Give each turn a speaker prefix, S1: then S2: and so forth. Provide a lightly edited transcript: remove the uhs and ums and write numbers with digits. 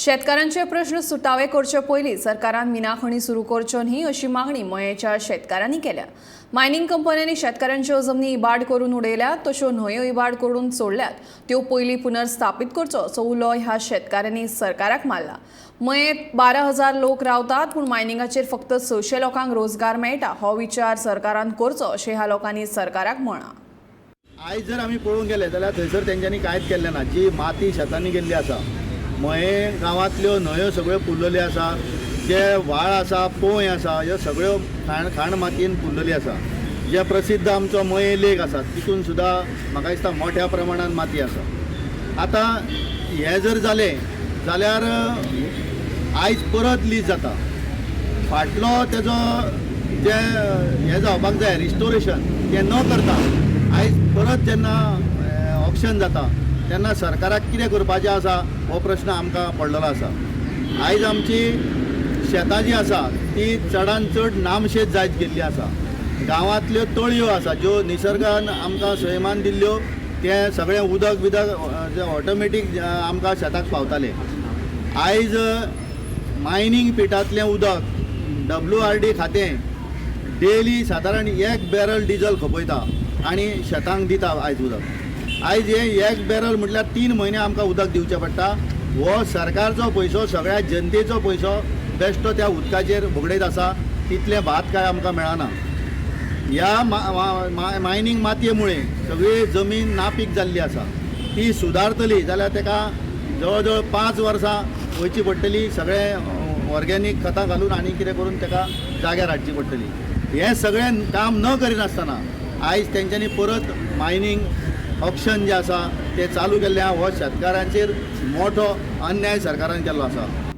S1: शेतकऱ्यांचे प्रश्न सुटावे करचे पयलीं सरकारान मिनाखणी सुरू करच्यो न्ही अशी मागणी मयेच्या शेतकारांनी केल्या। मायनिंग कंपन्यांनी शेतकऱ्यांच्यो जमनी इबाड करून उडयल्यात, तश्यो न्हंयो इबाड करून सोडल्यात, त्यो पयलीं पुनर्स्थापीत करचो असो उलो ह्या शेतकाऱ्यांनी सरकाराक मारला। मयेंत 12,000 लोक रावतात, पूण मायनिंगाचेर फक्त 600 लोकांक रोजगार मेळटा। हो विचार सरकारान करचो अशें ह्या लोकांनी सरकाराक म्हळां।
S2: आयज जर आमी पळोवंक गेले जाल्यार थंयसर तेंच्यांनी कांयच केल्लें ना। जी माती शेतांनी गेल्ली आसा, मये गांवांतल्यो न्हंयो सगळ्यो फुल्लल्यो आसा, जे व्हाळ आसा, पोंय आसा, ह्यो सगळ्यो खाण मातयेन फुल्लल्यो आसा। जे प्रसिद्ध आमचो मये लेक आसा तितून सुद्दां म्हाका दिसता मोठ्या प्रमाणान माती आसा। आतां हें जर जालें जाल्यार आयज परत लीज जाता, फाटलो तेजो जे हें जावपाक जाय रिस्टोरेशन तें न करता आयज परत जेन्ना ऑप्शन जाता तेन्ना सरकाराक कितें करपाचें आसा हो प्रश्न आमकां पडलेलो आसा। आयज आमची शेतां जी आसा ती चडान चड नामशेत जायत गेल्ली आसा। गांवांतल्यो तळयो आसा ज्यो निसर्गान आमकां सैमान दिल्ल्यो, तें सगळें उदक जे ऑटोमॅटीक आमकां शेताक पावतालें। आयज मायनींग पिटांतलें उदक WRD खातें डेली सादारण 1 बॅरल डिझल खपयता आनी शेतांक दिता आयज उदक। आयज हे 1 बॅरल म्हटल्यार 3 म्हयने आमकां उदक दिवचें पडटा। हो सरकारचो पयसो, सगळ्या जनतेचो पयसो बेश्टो त्या उदकाचेर भोगडयत आसा, तितलें भात काय आमकां मेळना। ह्या मायनींग मातये मुळे सगळी जमीन नापीक जाल्ली आसा। ती सुदारतली जाल्यार तेका जवळ जवळ 5 वर्सां वयची पडटली, सगळें ऑर्गेनीक खतां घालून आनी कितें करून तेका जाग्यार हाडची पडटली। हें सगळें काम न करिनासतना आयज तेंच्यांनी परत मायनींग ऑप्शन जें आसा तें चालू केल्लें आहा। हो शेतकारांचेर मोठो अन्याय सरकारान केल्लो आसा।